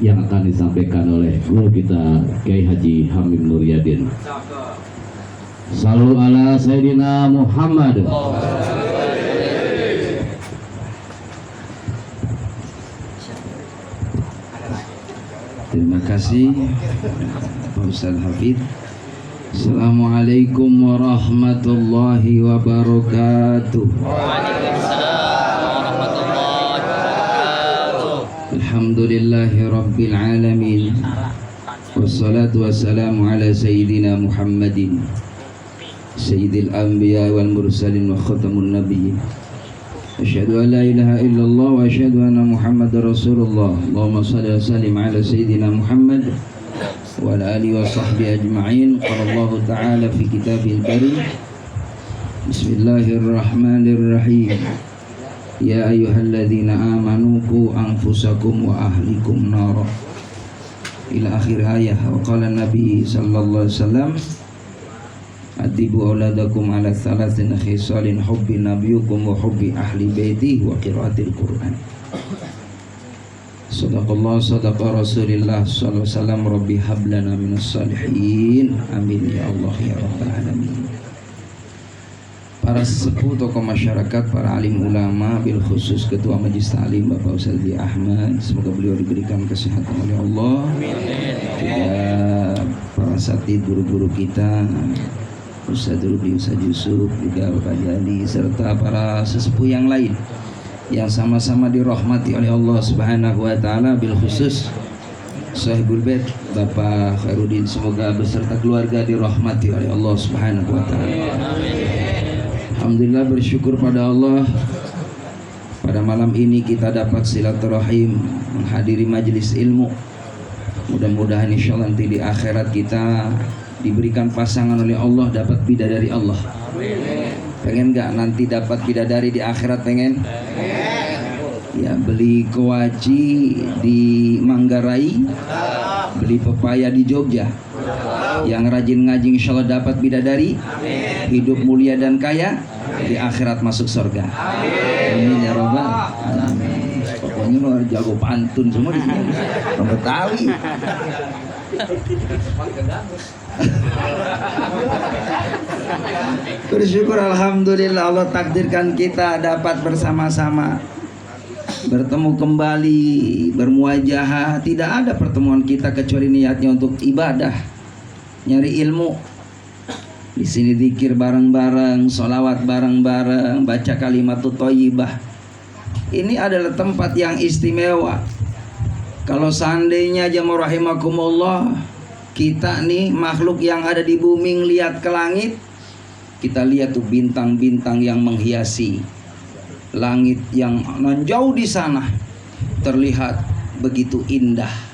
yang akan disampaikan oleh guru kita Kiai Haji Hamim Nuryadin. Sallu ala Sayyidina Muhammad. Terima kasih Pak Ustadz Hafid. Assalamualaikum warahmatullahi wabarakatuh. Waalaikumsalam warahmatullahi wabarakatuh. Alhamdulillahi rabbil alamin. Wassalatu wassalamu ala sayyidina Muhammadin sayyidil anbiya wal mursalin wa khatamun nabiyyin. Asyhadu an la ilaha illallah wa asyhadu anna Muhammadar Rasulullah. Allahumma shalli wa sallim ala sayyidina Muhammad wa ala alihi wa sahbihi ajma'in. Qala Allah ta'ala fi kitabil karim. Bismillahirrahmanirrahim. Ya ayyuhalladzina amanu qu anfusakum wa ahlikum nara. Ila akhir ayat. Wa qala Nabi sallallahu alaihi wasallam, adibu auladakum ala thalathin khisalin hubbi nabiyukum wa hubbi ahli baiti wa qiraatil Qur'an. Sadaqallah sadaqa Rasulillah sallallahu alaihi wasallam. Rabbi hablana minas salihin. Amin ya Allah ya rabbal alamin. Para sesepuh tokoh masyarakat, para alim ulama, bil khusus Ketua Majelis Ta'lim Bapak Ustadz Ahmad, semoga beliau diberikan kesehatan oleh Allah. Juga para satid guru-guru kita, Ustadz Rubi, Ustadz Yusuf, juga Bapak Jali, serta para sesepuh yang lain yang sama-sama dirahmati oleh Allah Subhanahu wa taala, bil khusus Sahibul Bait Bapak Khairuddin, semoga beserta keluarga dirahmati oleh Allah Subhanahu wa taala. Alhamdulillah, bersyukur pada Allah, pada malam ini kita dapat silaturahim menghadiri majelis ilmu. Mudah-mudahan insyaallah nanti di akhirat kita diberikan pasangan oleh Allah, dapat bidadari Allah. Pengen gak nanti dapat bidadari di akhirat? Pengen? Ya, beli kewaci di Manggarai, beli pepaya di Jogja. Yang rajin ngaji insyaallah dapat bidadari, hidup mulia dan kaya, di akhirat masuk surga. Amin ya rabbal alamin. Pokoknya lu harus jago pantun semua di sini. Orang Betawi. Bersyukur alhamdulillah Allah takdirkan kita dapat bersama-sama bertemu kembali, bermuajahah. Tidak ada pertemuan kita kecuali niatnya untuk ibadah, nyari ilmu. Di sini zikir bareng-bareng, sholawat bareng-bareng, baca kalimatut thayyibah. Ini adalah tempat yang istimewa. Kalau seandainya jamaah rahimakumullah, kita nih makhluk yang ada di bumi ngelihat ke langit, kita lihat tuh bintang-bintang yang menghiasi langit yang jauh di sana, terlihat begitu indah.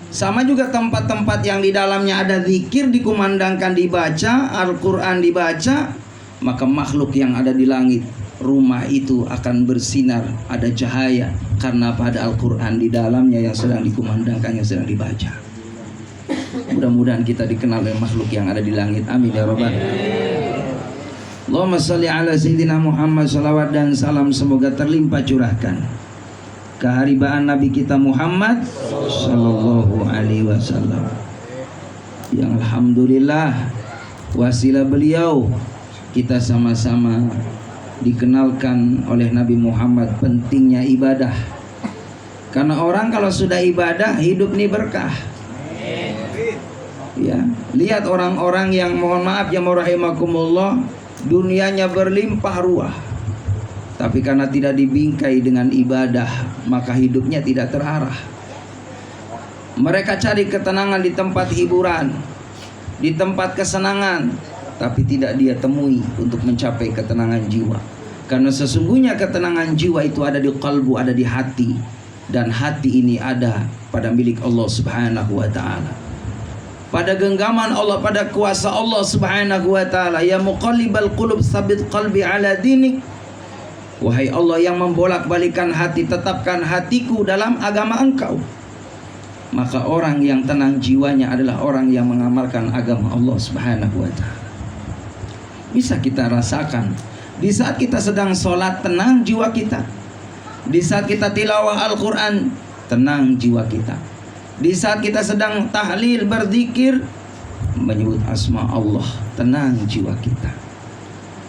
Sama juga tempat-tempat yang di dalamnya ada zikir dikumandangkan, dibaca Al-Quran dibaca, maka makhluk yang ada di langit, rumah itu akan bersinar, ada cahaya, karena pada Al-Quran di dalamnya yang sedang dikumandangkan, yang sedang dibaca. Mudah-mudahan kita dikenal oleh makhluk yang ada di langit. Amin ya rabbal alamin. Allahumma sholli ala sayyidina Muhammad. Salawat dan salam semoga terlimpah curahkan keharibaan Nabi kita Muhammad sallallahu alaihi wasallam, yang alhamdulillah wasilah beliau kita sama-sama dikenalkan oleh Nabi Muhammad pentingnya ibadah. Karena orang kalau sudah ibadah, hidup ini berkah. Ya, lihat orang-orang yang, mohon maaf ya rahimakumullah, dunianya berlimpah ruah, tapi karena tidak dibingkai dengan ibadah, maka hidupnya tidak terarah. Mereka cari ketenangan di tempat hiburan, di tempat kesenangan, tapi tidak dia temui untuk mencapai ketenangan jiwa. Karena sesungguhnya ketenangan jiwa itu ada di kalbu, ada di hati, dan hati ini ada pada milik Allah Subhanahu wa taala, pada genggaman Allah, pada kuasa Allah Subhanahu wa taala. Ya muqallibal qulub tsabbit qalbi ala dinik. Wahai Allah yang membolak-balikan hati, tetapkan hatiku dalam agama Engkau. Maka orang yang tenang jiwanya adalah orang yang mengamalkan agama Allah Subhanahu wa taala. Bisa kita rasakan di saat kita sedang sholat, tenang jiwa kita. Di saat kita tilawah Al-Quran, tenang jiwa kita. Di saat kita sedang tahlil, berzikir, menyebut asma Allah, tenang jiwa kita.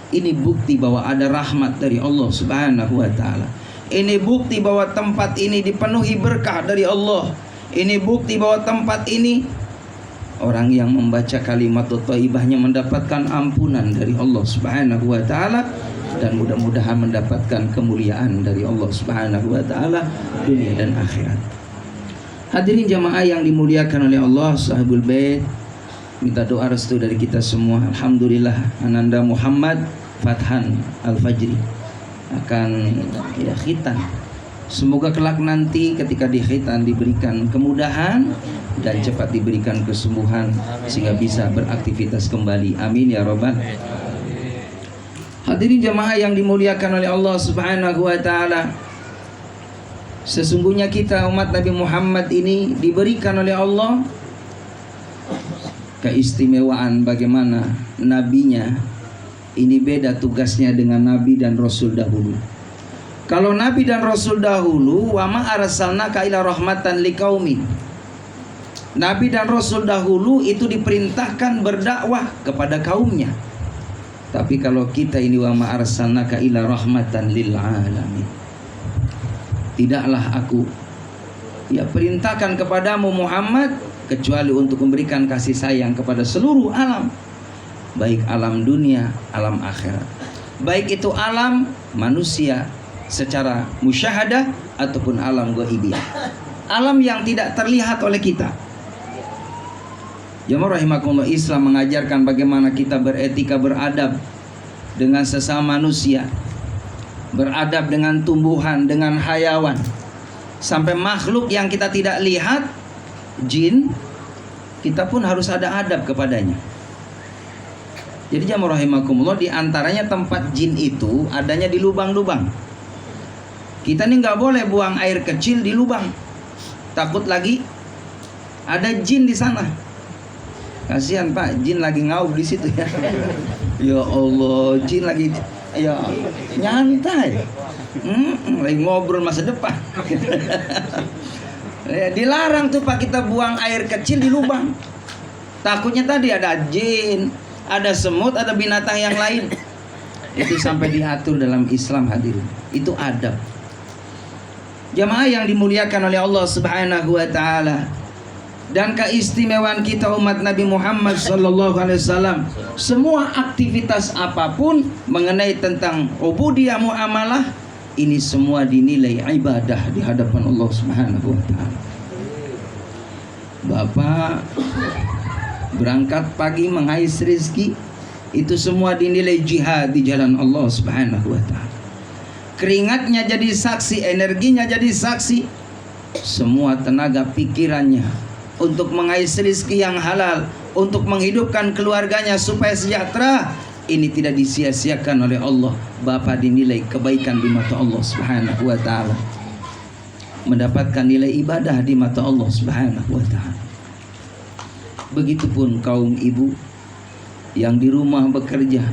Ini bukti bahwa ada rahmat dari Allah Subhanahu wa taala. Ini bukti bahwa tempat ini dipenuhi berkah dari Allah. Ini bukti bahwa tempat ini orang yang membaca kalimat thayyibahnya mendapatkan ampunan dari Allah Subhanahu wa taala, dan mudah-mudahan mendapatkan kemuliaan dari Allah Subhanahu wa taala dunia dan akhirat. Hadirin jamaah yang dimuliakan oleh Allah, sahibul bait, minta doa restu dari kita semua. Alhamdulillah, Ananda Muhammad Fathan Al-Fajri akan khitan. Semoga kelak nanti ketika di khitan diberikan kemudahan dan cepat diberikan kesembuhan sehingga bisa beraktivitas kembali. Amin ya rabbal. Hadirin jamaah yang dimuliakan oleh Allah Subhanahu wa taala, sesungguhnya kita umat Nabi Muhammad ini diberikan oleh Allah keistimewaan bagaimana nabinya ini beda tugasnya dengan nabi dan rasul dahulu. Kalau nabi dan rasul dahulu, wa ma arsalnaka ila rahmatan liqaumin. Nabi dan rasul dahulu itu diperintahkan berdakwah kepada kaumnya. Tapi kalau kita ini, wa ma arsalnaka ila rahmatan lil alamin. Tidaklah aku perintahkan kepadamu Muhammad kecuali untuk memberikan kasih sayang kepada seluruh alam, baik alam dunia, alam akhirat, baik itu alam manusia secara musyahadah ataupun alam ghaibiyah, alam yang tidak terlihat oleh kita. Jamaah rahimakumullah, Islam mengajarkan bagaimana kita beretika, beradab dengan sesama manusia, beradab dengan tumbuhan, dengan hayawan, sampai makhluk yang kita tidak lihat, jin, kita pun harus ada adab kepadanya. Jadi jamaah rahimakumullah, di antaranya tempat jin itu adanya di lubang-lubang. Kita ini nggak boleh buang air kecil di lubang, takut lagi ada jin di sana. Kasihan Pak, jin lagi ngaub di situ ya. Ya Allah, jin lagi nyantai, lagi ngobrol masa depan. Dilarang tuh Pak kita buang air kecil di lubang. Takutnya tadi ada jin, ada semut, ada binatang yang lain. Itu sampai diatur dalam Islam, hadirin. Itu adab. Jamaah yang dimuliakan oleh Allah Subhanahu wa taala. Dan keistimewaan kita umat Nabi Muhammad sallallahu alaihi wasallam, semua aktivitas apapun mengenai tentang ubudiyah muamalah, ini semua dinilai ibadah di hadapan Allah Subhanahu wa taala. Bapak berangkat pagi mengais rezeki, itu semua dinilai jihad di jalan Allah Subhanahu wa taala. Keringatnya jadi saksi, energinya jadi saksi, semua tenaga pikirannya untuk mengais rezeki yang halal, untuk menghidupkan keluarganya supaya sejahtera, ini tidak disia-siakan oleh Allah. Bapak dinilai kebaikan di mata Allah Subhanahu wa taala, mendapatkan nilai ibadah di mata Allah Subhanahu wa taala. Begitupun kaum ibu yang di rumah bekerja,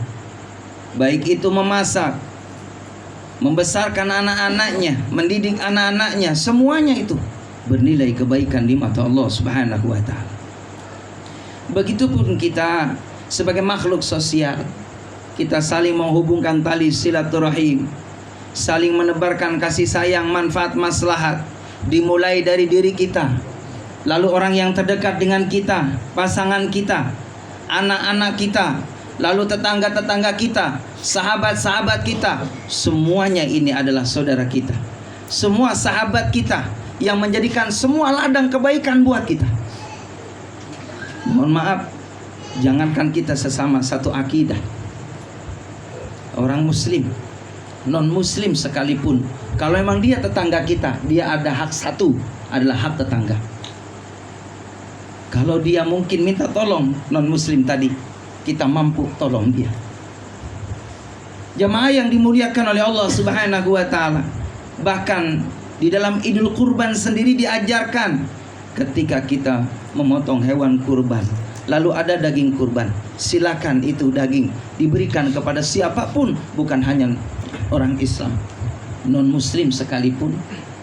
baik itu memasak, membesarkan anak-anaknya, mendidik anak-anaknya, semuanya itu bernilai kebaikan di mata Allah Subhanahu wa taala. Begitupun kita sebagai makhluk sosial, kita saling menghubungkan tali silaturahim, saling menebarkan kasih sayang, manfaat, maslahat, dimulai dari diri kita, lalu orang yang terdekat dengan kita, pasangan kita, anak-anak kita, lalu tetangga-tetangga kita, sahabat-sahabat kita, semuanya ini adalah saudara kita. Semua sahabat kita yang menjadikan semua ladang kebaikan buat kita. Mohon maaf, jangankan kita sesama satu akidah, orang muslim, non muslim sekalipun, kalau memang dia tetangga kita, dia ada hak satu, adalah hak tetangga. Kalau dia mungkin minta tolong non muslim tadi, kita mampu tolong dia. Jamaah yang dimuliakan oleh Allah Subhanahu wa taala, bahkan di dalam Idul Kurban sendiri diajarkan ketika kita memotong hewan kurban, lalu ada daging kurban, silakan itu daging diberikan kepada siapapun, bukan hanya orang Islam, non muslim sekalipun.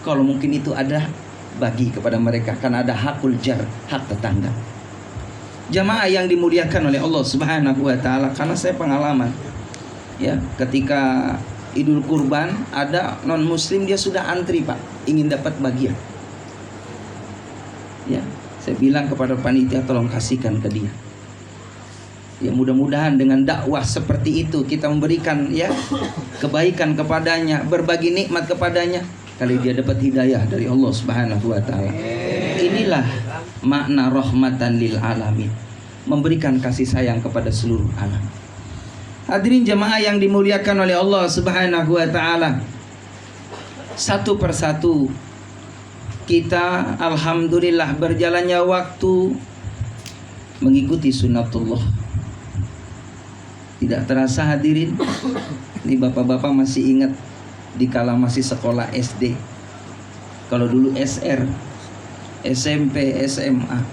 Kalau mungkin itu ada bagi kepada mereka, karena ada hakul jar, hak tetangga. Jamaah yang dimuliakan oleh Allah Subhanahu wa taala, karena saya pengalaman ya, ketika Idul Kurban ada non muslim dia sudah antri Pak, ingin dapat bagian. Ya, saya bilang kepada panitia tolong kasihkan ke dia. Ya, mudah-mudahan dengan dakwah seperti itu kita memberikan ya kebaikan kepadanya, berbagi nikmat kepadanya, kali dia dapat hidayah dari Allah Subhanahu wa taala. Inilah makna rahmatan lil alamin, memberikan kasih sayang kepada seluruh alam. Hadirin jamaah yang dimuliakan oleh Allah Subhanahu wa taala, satu persatu kita alhamdulillah berjalannya waktu mengikuti sunnatullah. Tidak terasa hadirin, ini bapak-bapak masih ingat di kala masih sekolah SD, kalau dulu SR, SMP, SMA,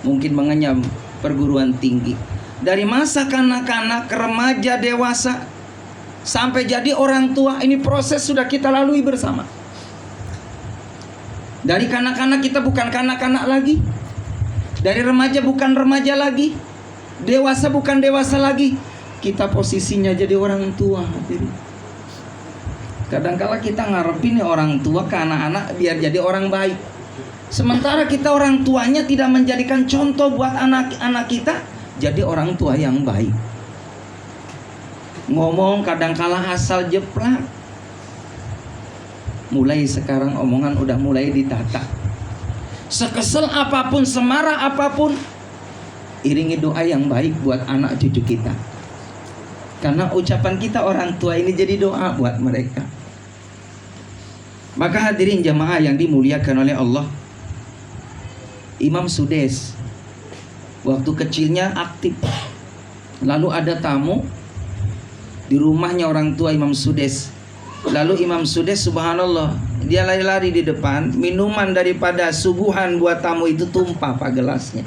mungkin mengenyam perguruan tinggi. Dari masa kanak-kanak, remaja, dewasa, sampai jadi orang tua, ini proses sudah kita lalui bersama. Dari kanak-kanak kita bukan kanak-kanak lagi, dari remaja bukan remaja lagi, dewasa bukan dewasa lagi, kita posisinya jadi orang tua. Kadang-kala kita ngarepin orang tua ke anak-anak biar jadi orang baik, sementara kita orang tuanya tidak menjadikan contoh buat anak-anak kita jadi orang tua yang baik. Ngomong kadang-kala asal jeplak. Mulai sekarang omongan udah mulai ditata. Sekesel apapun, semarah apapun, iringi doa yang baik buat anak cucu kita, karena ucapan kita orang tua ini jadi doa buat mereka. Maka hadirin jamaah yang dimuliakan oleh Allah, Imam Sudes waktu kecilnya aktif. Lalu ada tamu di rumahnya orang tua Imam Sudes. Lalu Imam Sudes subhanallah, dia lari-lari di depan, minuman daripada suguhan buat tamu itu tumpah Pak gelasnya.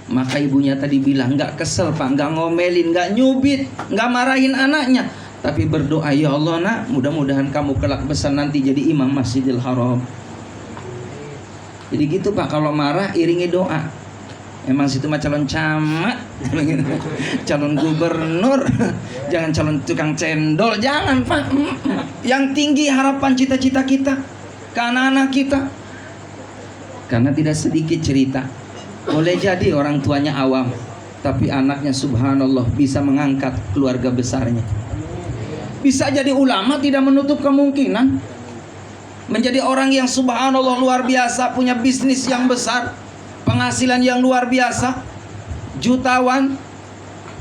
Maka ibunya tadi bilang, nggak kesel Pak, nggak ngomelin, nggak nyubit, nggak marahin anaknya, tapi berdoa, ya Allah nak, mudah-mudahan kamu kelak besar nanti jadi imam Masjidil Haram. Jadi gitu Pak, kalau marah iringi doa. Emang situ mah calon camat, calon gubernur, jangan calon tukang cendol, jangan Pak. Yang tinggi harapan cita-cita kita ke anak-anak kita. Karena tidak sedikit cerita, boleh jadi orang tuanya awam, tapi anaknya subhanallah bisa mengangkat keluarga besarnya. Bisa jadi ulama, tidak menutup kemungkinan menjadi orang yang subhanallah luar biasa, punya bisnis yang besar, penghasilan yang luar biasa, jutawan,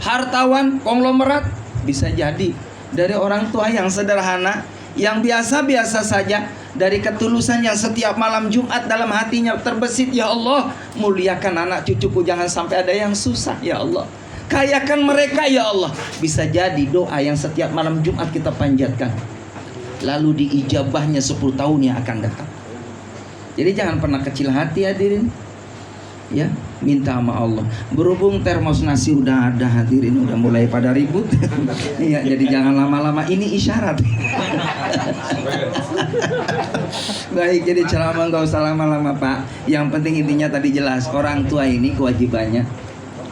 hartawan, konglomerat. Bisa jadi dari orang tua yang sederhana, yang biasa-biasa saja, dari ketulusan yang setiap malam Jumat dalam hatinya terbesit, ya Allah, muliakan anak cucuku, jangan sampai ada yang susah, ya Allah, kayakan mereka, ya Allah. Bisa jadi doa yang setiap malam Jumat kita panjatkan, lalu diijabahnya 10 tahun yang akan datang. Jadi jangan pernah kecil hati hadirin, ya, minta sama Allah. Berhubung termos nasi udah ada hadirin, udah mulai pada ribut. Iya, jadi jangan lama-lama, ini isyarat. Baik, jadi ceramah nggak usah lama-lama Pak. Yang penting intinya tadi jelas, orang tua ini kewajibannya,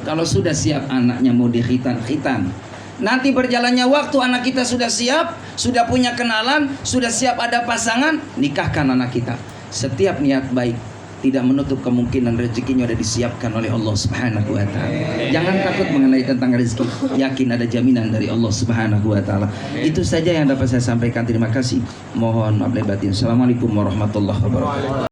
kalau sudah siap anaknya mau dikhitan, nanti berjalannya waktu anak kita sudah siap, sudah punya kenalan, sudah siap ada pasangan, nikahkan anak kita. Setiap niat baik tidak menutup kemungkinan rezekinya sudah disiapkan oleh Allah Subhanahu wa taala. Jangan takut mengenai tentang rezeki, yakin ada jaminan dari Allah Subhanahu wa taala. Itu saja yang dapat saya sampaikan. Terima kasih. Mohon maaf lahir batin. Assalamualaikum warahmatullahi wabarakatuh.